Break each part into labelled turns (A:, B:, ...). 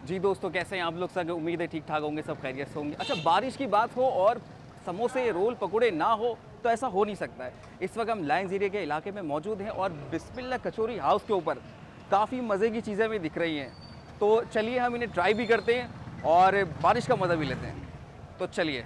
A: जी दोस्तों, कैसे हैं आप लोग? सब उम्मीद है ठीक ठाक होंगे, सब खैरियत से होंगे। अच्छा, बारिश की बात हो और समोसे, रोल, पकोड़े ना हो तो ऐसा हो नहीं सकता है। इस वक्त हम लायंस एरिया के इलाके में मौजूद हैं और बिस्मिल्लाह कचौरी हाउस के ऊपर काफ़ी मज़े की चीज़ें हमें दिख रही हैं। तो चलिए हम इन्हें ट्राई भी करते हैं और बारिश का मज़ा भी लेते हैं। तो चलिए।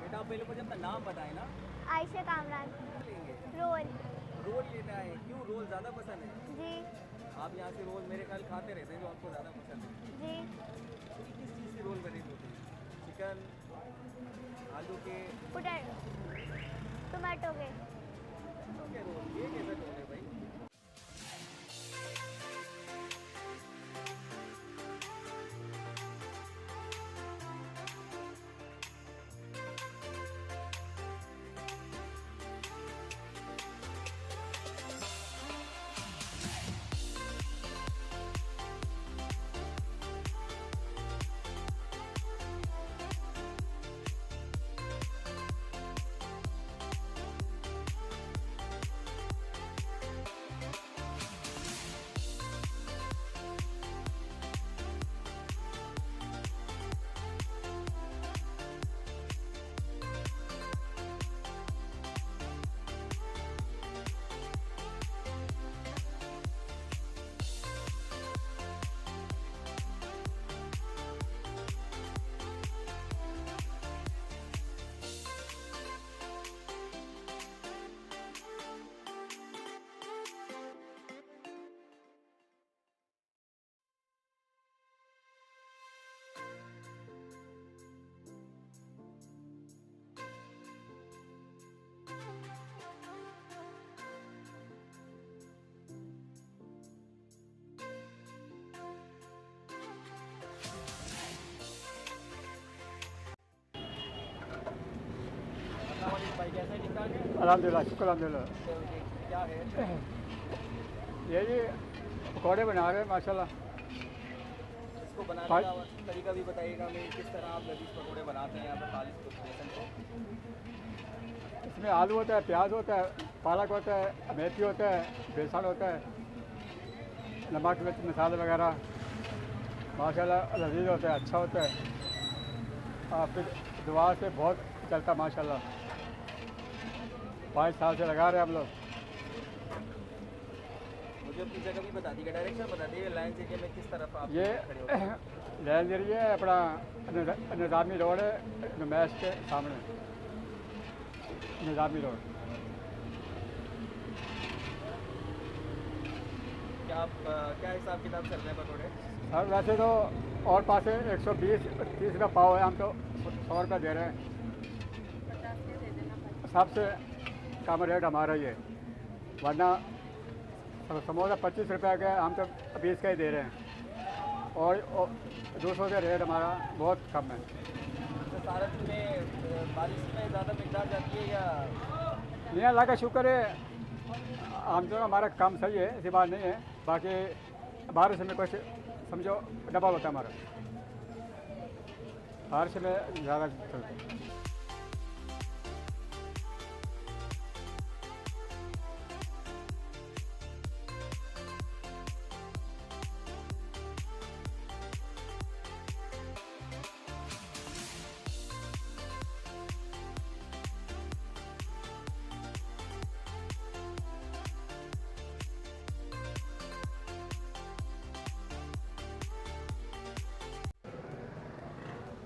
A: बेटा, आप पहले मुझे अपना नाम बताएं ना।
B: आयशा कामरान।
A: लेंगे
B: रोल।
A: रोल लेना है। क्यों, रोल ज़्यादा पसंद है?
B: जी।
A: आप यहाँ से रोल मेरे ख्याल खाते रहते हैं, जो आपको ज़्यादा पसंद है।
B: जी।
A: किस चीज़ की रोल बनी होती है? चिकन, आलू के,
B: टमाटो के।
A: टमाटो के रोल? ये कैसे रोल है भाई? भाई, कैसा ठीक ठाक है?
C: अल्हम्दुलिल्लाह, शुक्र अल्हम्दुलिल्लाह।
A: क्या है?
C: ये जी पकौड़े बना रहे हैं माशाल्लाह।
A: इसको बनाने का तरीका भी बताइएगा हमें, किस तरह आप लजीज पकौड़े बनाते हैं यहाँ पर खालिश बेसन से?
C: इसमें आलू होता है, प्याज होता है, पालक होता है, मेथी होता है, बेसन होता है, नमक मिर्च मसाले वगैरह। माशाल्लाह लजीज होता है, अच्छा होता है। आपकी दुआ से बहुत चलता माशाल्लाह। 5 साल से लगा रहे हैं हम लोग।
A: मुझे अपनी जगह भी बता दीजिए, डायरेक्शन बता दीजिए, लायंस एरिया में किस तरफ आप
C: ये
A: खड़े होते हैं?
C: लैंड एरिया है अपना, निज़ामी रोड है, नुमैश के सामने निज़ामी रोड।
A: क्या आप क्या हिसाब किताब चल रहे हैं पकौड़े?
C: सर वैसे तो और पास 120-30 का पाव है, हम तो 100 रुपये दे रहे हैं। सबसे कम रेट हमारा ये, वरना समोसा 25 रुपये का है, हम तो 20 का ही दे रहे हैं। और 200 का रेट हमारा बहुत कम है।
A: तो सारत में बारिश में ज़्यादा मिकदार जाती है या?
C: नहीं, अल्लाह का शुक्र है, हम तो हमारा काम सही है, ऐसी बात नहीं है। बाकी बारिश में कुछ समझो डबल होता है हमारा, बारिश में ज़्यादा चलता है।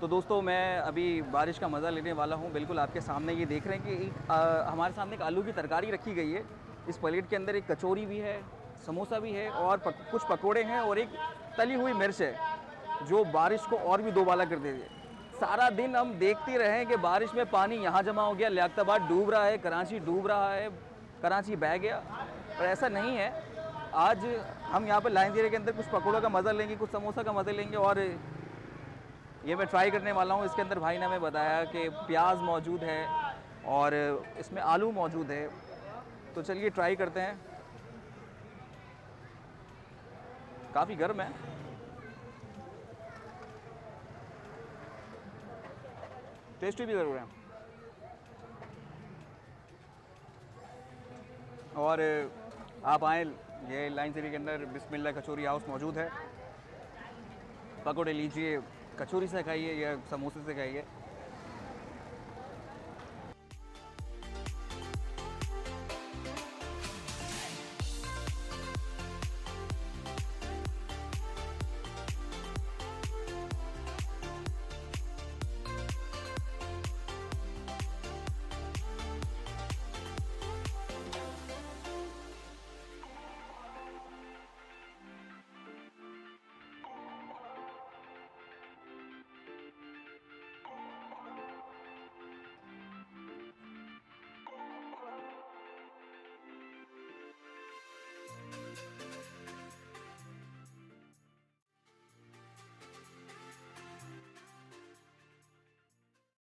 A: तो दोस्तों मैं अभी बारिश का मज़ा लेने वाला हूँ। बिल्कुल आपके सामने ये देख रहे हैं कि हमारे सामने एक आलू की तरकारी रखी गई है। इस प्लेट के अंदर एक कचौरी भी है, समोसा भी है और कुछ पकोड़े हैं और एक तली हुई मिर्च है, जो बारिश को और भी दोबाला कर देती है। सारा दिन हम देखते रहे कि बारिश में पानी यहाँ जमा हो गया, लियाकताबाद डूब रहा है, कराची डूब रहा है, कराची बह गया, पर ऐसा नहीं है। आज हम यहाँ पर लाइन एरिया के अंदर कुछ पकौड़ों का मज़ा लेंगे, कुछ समोसा का मज़ा लेंगे और ये मैं ट्राई करने वाला हूँ। इसके अंदर भाई ने हमें बताया कि प्याज मौजूद है और इसमें आलू मौजूद है, तो चलिए ट्राई करते हैं। काफ़ी गर्म है, टेस्टी भी ज़रूर है। और आप आएँ, ये लाइन सिटी के अंदर बिस्मिल्लाह कचौरी हाउस मौजूद है। पकौड़े लीजिए, कचौरी से खाइए या समोसे से खाइए,